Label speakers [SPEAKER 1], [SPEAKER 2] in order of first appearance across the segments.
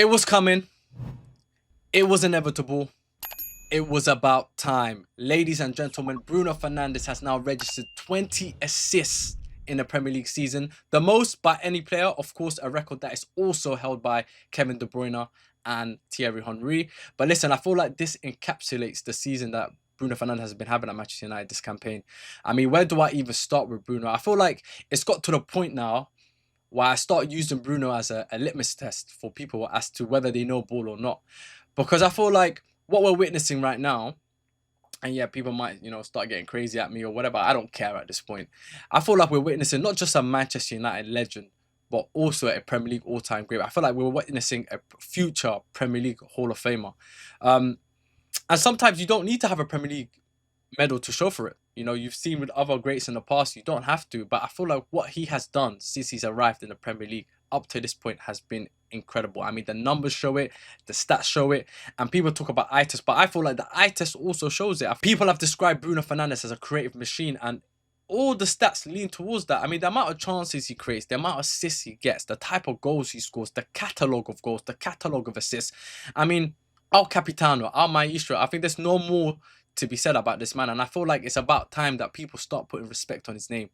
[SPEAKER 1] It was coming. It was inevitable. It was about time. Ladies and gentlemen, Bruno Fernandes has now registered 20 assists in a Premier League season. The most by any player, of course, a record that is also held by Kevin De Bruyne and Thierry Henry. But listen, I feel like this encapsulates the season that Bruno Fernandes has been having at Manchester United this campaign. I mean, where do I even start with Bruno? I feel like it's got to the point now where I start using Bruno as a litmus test for people as to whether they know ball or not. Because I feel like what we're witnessing right now, and yeah, people might, start getting crazy at me or whatever. I don't care at this point. I feel like we're witnessing not just a Manchester United legend, but also a Premier League all-time great. I feel like we're witnessing a future Premier League Hall of Famer. And sometimes you don't need to have a Premier League medal to show for it. You've seen with other greats in the past, you don't have to. But I feel like what he has done since he's arrived in the Premier League up to this point has been incredible. I mean, the numbers show it, the stats show it, and people talk about eye test, but I feel like the eye test also shows it. People have described Bruno Fernandes as a creative machine, and all the stats lean towards that. I mean, the amount of chances he creates, the amount of assists he gets, the type of goals he scores, the catalogue of goals, the catalogue of assists. I mean, Al Capitano, Al Maestro, I think there's no more to be said about this man, and I feel like it's about time that people start putting respect on his name.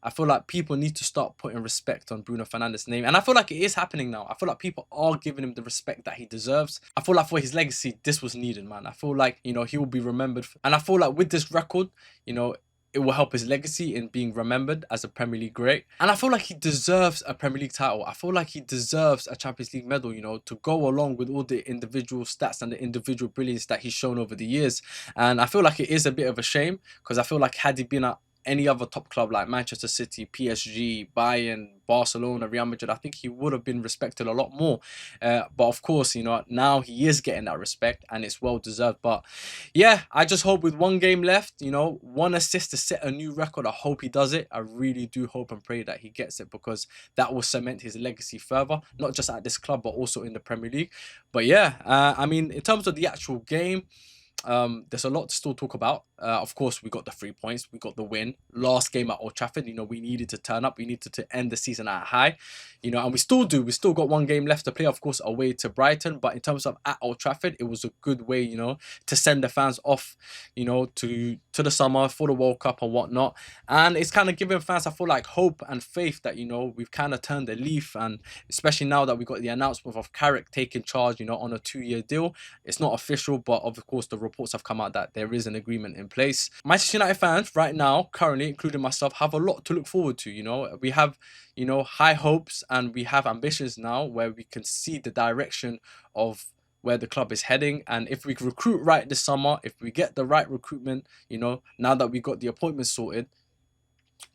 [SPEAKER 1] I feel like people need to start putting respect on Bruno Fernandes' name. And I feel like it is happening now. I feel like people are giving him the respect that he deserves. I feel like for his legacy, this was needed, man. I feel like, he will be remembered. And I feel like with this record, it will help his legacy in being remembered as a Premier League great. And I feel like he deserves a Premier League title. I feel like he deserves a Champions League medal, to go along with all the individual stats and the individual brilliance that he's shown over the years. And I feel like it is a bit of a shame because I feel like had he been at any other top club like Manchester City, PSG, Bayern, Barcelona, Real Madrid, I think he would have been respected a lot more. But of course, now he is getting that respect and it's well deserved. But yeah, I just hope with one game left, one assist to set a new record. I hope he does it. I really do hope and pray that he gets it because that will cement his legacy further, not just at this club, but also in the Premier League. But yeah, I mean, in terms of the actual game, there's a lot to still talk about. Of course, we got the 3 points, we got the win. Last game at Old Trafford, we needed to turn up, we needed to end the season at high, and we still do. We still got one game left to play, of course, away to Brighton. But in terms of at Old Trafford, it was a good way, to send the fans off, to the summer for the World Cup and whatnot. And it's kind of giving fans, I feel like, hope and faith that, we've kind of turned the leaf. And especially now that we got the announcement of Carrick taking charge, on a 2-year deal. It's not official, but of course, the reports have come out that there is an agreement in place. Manchester United fans right now, currently, including myself, have a lot to look forward to. We have, high hopes and we have ambitions now where we can see the direction of where the club is heading. And if we recruit right this summer, if we get the right recruitment, now that we got the appointments sorted,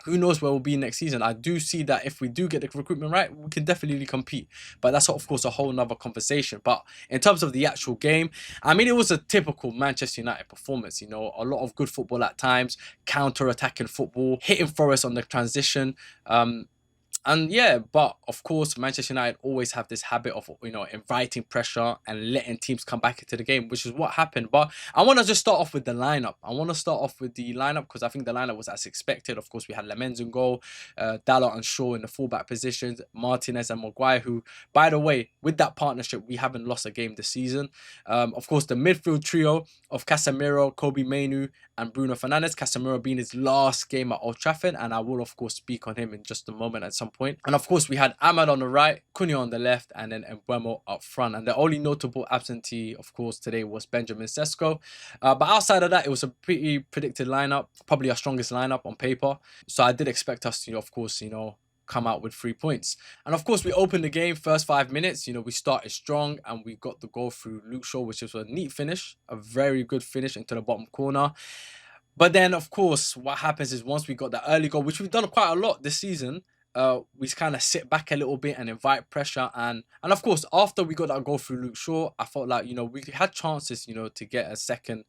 [SPEAKER 1] who knows where we'll be next season. I do see that if we do get the recruitment right, we can definitely compete. But that's, of course, a whole nother conversation. But in terms of the actual game, I mean, it was a typical Manchester United performance. A lot of good football at times, counter-attacking football, hitting Forest on the transition. And yeah, but of course, Manchester United always have this habit of, inviting pressure and letting teams come back into the game, which is what happened. But I want to just start off with the lineup. I want to start off with the lineup because I think the lineup was as expected. Of course, we had Lemens in goal, Dalot and Shaw in the fullback positions, Martinez and Maguire, who, by the way, with that partnership, we haven't lost a game this season. Of course, the midfield trio of Casemiro, Kobe Mainoo, and Bruno Fernandes. Casemiro being his last game at Old Trafford, and I will, of course, speak on him in just a moment at some point. And of course, we had Ahmad on the right, Cunha on the left, and then Mbeumo up front. And the only notable absentee, of course, today was Benjamin Sesko. But outside of that, it was a pretty predicted lineup, probably our strongest lineup on paper. So I did expect us to, of course, come out with 3 points. And of course, we opened the game first 5 minutes. We started strong and we got the goal through Luke Shaw, which was a neat finish, a very good finish into the bottom corner. But then, of course, what happens is once we got that early goal, which we've done quite a lot this season, we kind of sit back a little bit and invite pressure. And of course, after we got that goal through Luke Shaw, I felt like, we had chances, to get a second.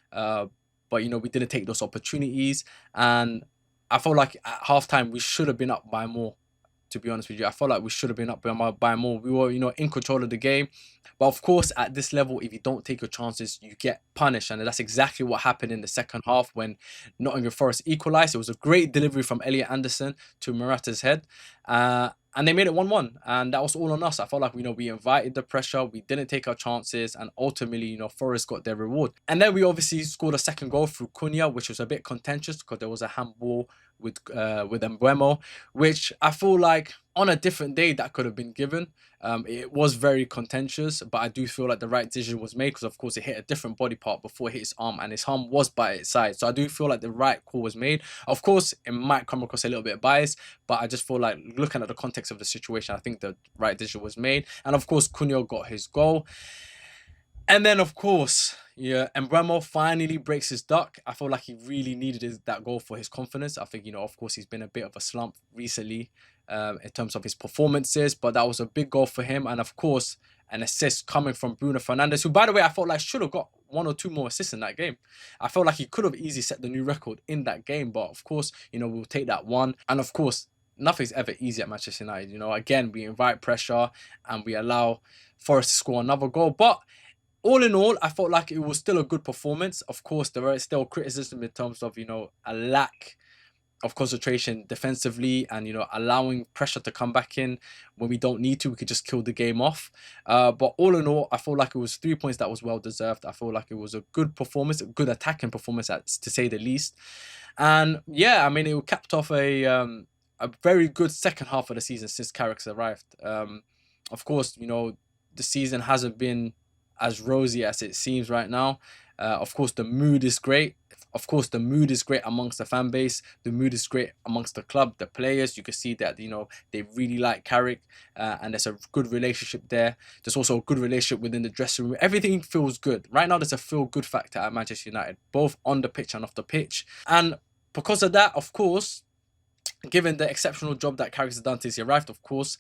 [SPEAKER 1] But, we didn't take those opportunities. And I felt like at halftime, we should have been up by more. to be honest with you. I felt like we should have been up by more. We were, in control of the game. But of course, at this level, if you don't take your chances, you get punished. And that's exactly what happened in the second half when Nottingham Forest equalised. It was a great delivery from Elliot Anderson to Morata's head. And they made it 1-1. And that was all on us. I felt like, we invited the pressure. We didn't take our chances. And ultimately, Forest got their reward. And then we obviously scored a second goal through Cunha, which was a bit contentious because there was a handball with Mbeumo, which I feel like on a different day that could have been given. It was very contentious, but I do feel like the right decision was made because, of course, it hit a different body part before it hit his arm, and his arm was by its side. So I do feel like the right call was made. Of course, it might come across a little bit biased, but I just feel like looking at the context of the situation, I think the right decision was made. And of course, Cunha got his goal. And then, of course, Mbeumo finally breaks his duck. I feel like he really needed that goal for his confidence. I think, of course, he's been a bit of a slump recently in terms of his performances, but that was a big goal for him. And of course, an assist coming from Bruno Fernandes, who, by the way, I felt like should have got 1 or 2 more assists in that game. I felt like he could have easily set the new record in that game, but of course, we'll take that one. And of course, nothing's ever easy at Manchester United. Again, we invite pressure and we allow Forest to score another goal, but all in all, I felt like it was still a good performance. Of course, there is still criticism in terms of, a lack of concentration defensively and, allowing pressure to come back in when we don't need to. We could just kill the game off. But all in all, I feel like it was 3 points that was well deserved. I feel like it was a good performance, a good attacking performance, to say the least. And yeah, I mean, it capped off a very good second half of the season since Carrick's arrived. Of course, the season hasn't been as rosy as it seems right now. Of course, the mood is great. Of course, the mood is great amongst the fan base. The mood is great amongst the club, the players. You can see that, they really like Carrick and there's a good relationship there. There's also a good relationship within the dressing room. Everything feels good. Right now, there's a feel-good factor at Manchester United, both on the pitch and off the pitch. And because of that, of course, given the exceptional job that Carrick has done since he arrived, of course,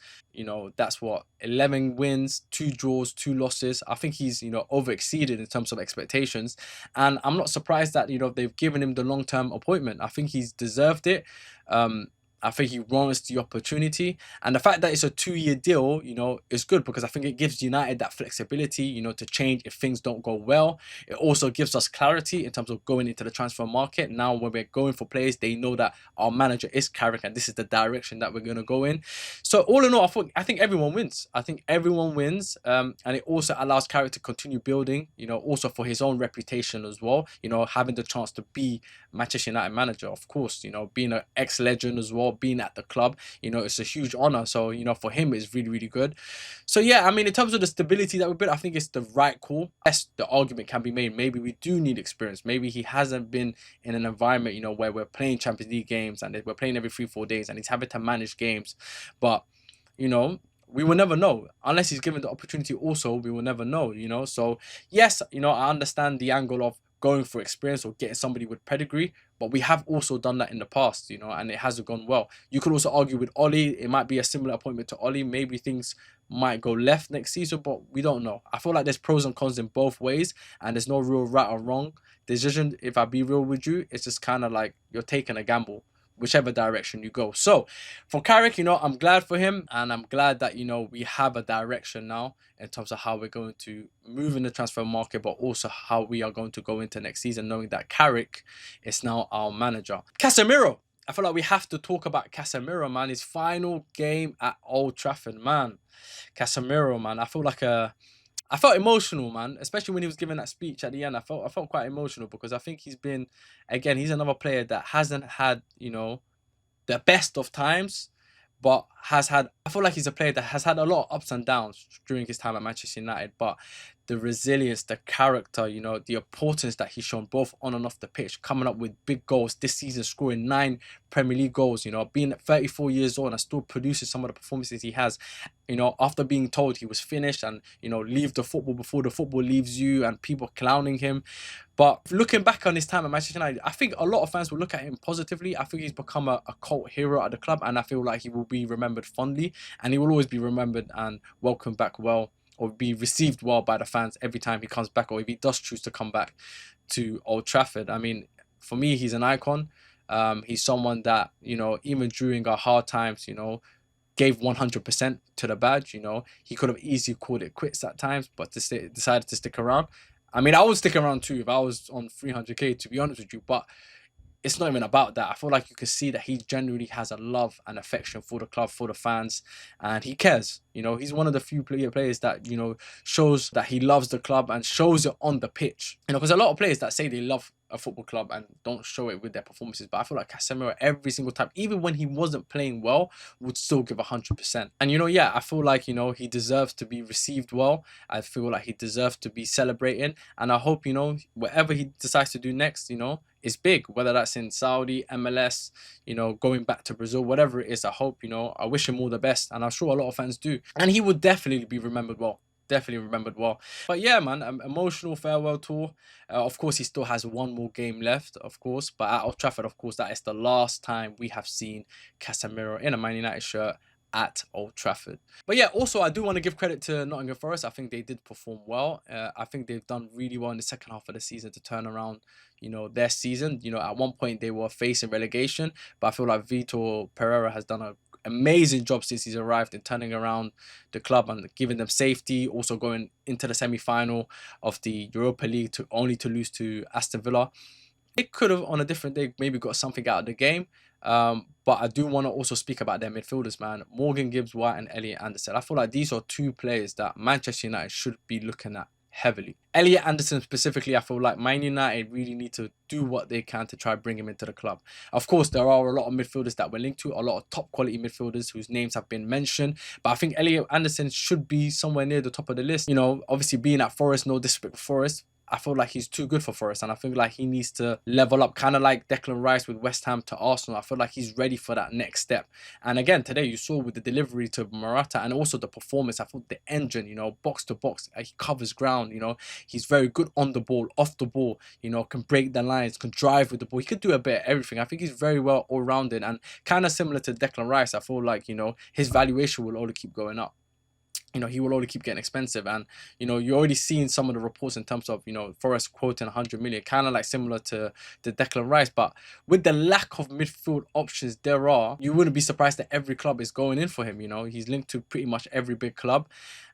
[SPEAKER 1] that's what, 11 wins, 2 draws, 2 losses. I think he's, over exceeded in terms of expectations. And I'm not surprised that, they've given him the long-term appointment. I think he's deserved it. I think he warrants the opportunity. And the fact that it's a 2-year deal, is good because I think it gives United that flexibility, to change if things don't go well. It also gives us clarity in terms of going into the transfer market. Now, when we're going for players, they know that our manager is Carrick and this is the direction that we're going to go in. So all in all, I think everyone wins. I think everyone wins. And it also allows Carrick to continue building, also for his own reputation as well, having the chance to be Manchester United manager, of course, being an ex-legend as well, being at the club, it's a huge honor. So, for him, it's really, really good. So, yeah, I mean, in terms of the stability that we built, I think it's the right call. Yes, the argument can be made. Maybe we do need experience. Maybe he hasn't been in an environment, where we're playing Champions League games and we're playing every 3-4 days and he's having to manage games. But, we will never know. Unless he's given the opportunity also, we will never know, So, yes, I understand the angle of going for experience or getting somebody with pedigree, but we have also done that in the past, and it hasn't gone well. You could also argue with Oli, it might be a similar appointment to Oli. Maybe things might go left next season, but we don't know. I feel like there's pros and cons in both ways, and there's no real right or wrong decision. If I be real with you, it's just kind of like you're taking a gamble, whichever direction you go. So for Carrick, I'm glad for him, and I'm glad that, we have a direction now in terms of how we're going to move in the transfer market, but also how we are going to go into next season, knowing that Carrick is now our manager. Casemiro. I feel like we have to talk about Casemiro, man. His final game at Old Trafford, man. Casemiro, man. I felt emotional, man, especially when he was giving that speech at the end. I felt quite emotional because I think he's another player that hasn't had, the best of times, but I feel like he's a player that has had a lot of ups and downs during his time at Manchester United, but the resilience, the character, the importance that he's shown both on and off the pitch, coming up with big goals this season, scoring 9 Premier League goals, being at 34 years old and still producing some of the performances he has, after being told he was finished and, leave the football before the football leaves you and people clowning him. But looking back on his time at Manchester United, I think a lot of fans will look at him positively. I think he's become a cult hero at the club, and I feel like he will be remembered fondly, and he will always be remembered and welcomed back well, or be received well by the fans every time he comes back, or if he does choose to come back to Old Trafford. I mean, for me, he's an icon. He's someone that, even during our hard times, gave 100% to the badge. You know, he could have easily called it quits at times, but decided to stick around. I mean, I would stick around too if I was on 300k, to be honest with you, but it's not even about that. I feel like you can see that he genuinely has a love and affection for the club, for the fans, and he cares. You know, he's one of the few players that, you know, shows that he loves the club and shows it on the pitch. You know, because a lot of players that say they love a football club and don't show it with their performances, but I feel like Casemiro every single time, even when he wasn't playing well, would still give 100%. And you know, yeah, I feel like, you know, he deserves to be received well. I feel like he deserves to be celebrating, and I hope, you know, whatever he decides to do next, you know, is big, whether that's in Saudi, MLS, you know, going back to Brazil, whatever it is. I hope, you know, I wish him all the best, and I'm sure a lot of fans do, and he would definitely be remembered well. Definitely remembered well. But yeah, man, emotional farewell tour. Of course, he still has one more game left, of course. But at Old Trafford, of course, that is the last time we have seen Casemiro in a Man United shirt at Old Trafford. But yeah, also, I do want to give credit to Nottingham Forest. I think they did perform well. I think they've done really well in the second half of the season to turn around, you know, their season. You know, at one point they were facing relegation, but I feel like Vitor Pereira has done a amazing job since he's arrived in turning around the club and giving them safety, also going into the semi-final of the Europa League to only to lose to Aston Villa. It could have on a different day maybe got something out of the game. But I do want to also speak about their midfielders, man. Morgan Gibbs-White and Elliot Anderson. I feel like these are two players that Manchester United should be looking at heavily. Elliot Anderson specifically, I feel like Man United really need to do what they can to try bring him into the club. Of course, there are a lot of midfielders that we're linked to, a lot of top quality midfielders whose names have been mentioned, but I think Elliot Anderson should be somewhere near the top of the list. You know, obviously being at Forest, no disrespect for Forest, I feel like he's too good for Forest, and I feel like he needs to level up, kind of like Declan Rice with West Ham to Arsenal. I feel like he's ready for that next step. And again, today you saw with the delivery to Morata and also the performance, I thought the engine, you know, box to box, he covers ground, you know, he's very good on the ball, off the ball, you know, can break the lines, can drive with the ball. He could do a bit of everything. I think he's very well all-rounded, and kind of similar to Declan Rice. I feel like, you know, his valuation will only keep going up. You know, he will only keep getting expensive, and you know, you're already seeing some of the reports in terms of, you know, Forest quoting 100 million, kind of like similar to Declan Rice. But with the lack of midfield options there are, you wouldn't be surprised that every club is going in for him. You know, he's linked to pretty much every big club,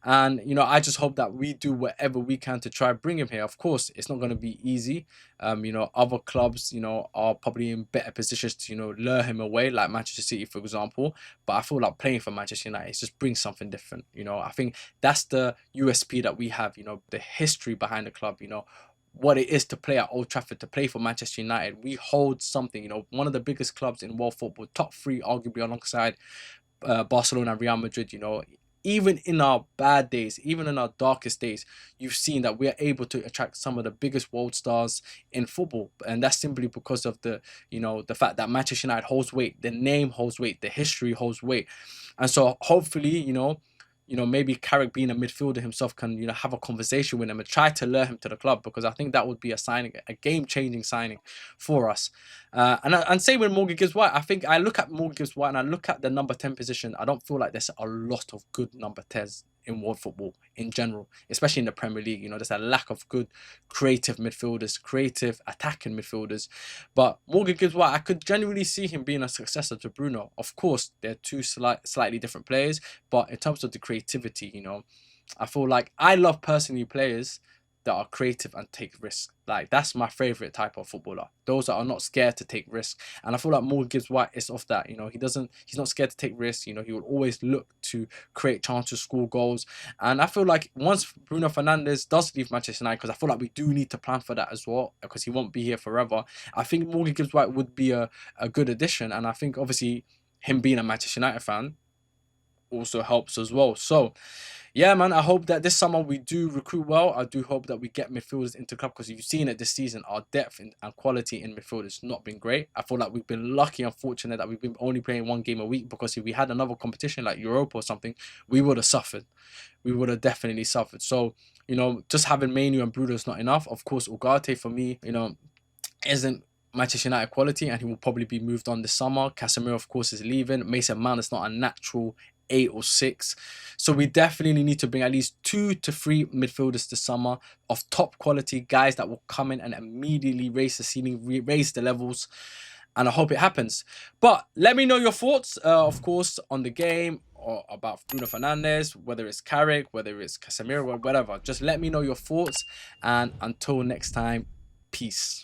[SPEAKER 1] and you know, I just hope that we do whatever we can to try bring him here. Of course, it's not going to be easy. You know, other clubs, you know, are probably in better positions to, you know, lure him away, like Manchester City, for example. But I feel like playing for Manchester United just brings something different. You know, I think that's the USP that we have, you know, the history behind the club, you know, what it is to play at Old Trafford, to play for Manchester United. We hold something, you know, one of the biggest clubs in world football, top three, arguably alongside Barcelona and Real Madrid. You know, even in our bad days, even in our darkest days, you've seen that we're able to attract some of the biggest world stars in football. And that's simply because of the, you know, the fact that Manchester United holds weight, the name holds weight, the history holds weight. And so hopefully, you know, maybe Carrick being a midfielder himself can, you know, have a conversation with him and try to lure him to the club, because I think that would be a signing, a game-changing signing for us. And same with Morgan Gibbs-White. I think I look at Morgan Gibbs-White and I look at the number 10 position. I don't feel like there's a lot of good number 10s in world football in general, especially in the Premier League. You know, there's a lack of good creative midfielders, creative attacking midfielders. But Morgan Gibbs-White, I could genuinely see him being a successor to Bruno. Of course, they're two slightly different players, but in terms of the creativity, you know, I feel like I love personally players that are creative and take risks. Like, that's my favorite type of footballer. Those that are not scared to take risks. And I feel like Morgan Gibbs-White is of that. You know, he's not scared to take risks. You know, he will always look to create chances, score goals. And I feel like once Bruno Fernandes does leave Manchester United, because I feel like we do need to plan for that as well, because he won't be here forever, I think Morgan Gibbs-White would be a good addition. And I think obviously him being a Manchester United fan also helps as well. So yeah, man, I hope that this summer we do recruit well. I do hope that we get midfielders into club, because you've seen it this season, our depth and quality in midfield has not been great. I feel like we've been lucky and fortunate that we've been only playing one game a week, because if we had another competition like Europa or something, we would have suffered. We would have definitely suffered. So, you know, just having Manu and Bruno is not enough. Of course, Ugarte for me, you know, isn't Manchester United quality, and he will probably be moved on this summer. Casemiro, of course, is leaving. Mason Mount is not a natural 8 or 6. So we definitely need to bring at least 2 to 3 midfielders this summer of top quality, guys that will come in and immediately raise the ceiling, raise the levels. And I hope it happens. But let me know your thoughts, of course, on the game, or about Bruno Fernandes, whether it's Carrick, whether it's Casemiro, whatever. Just let me know your thoughts. And until next time, peace.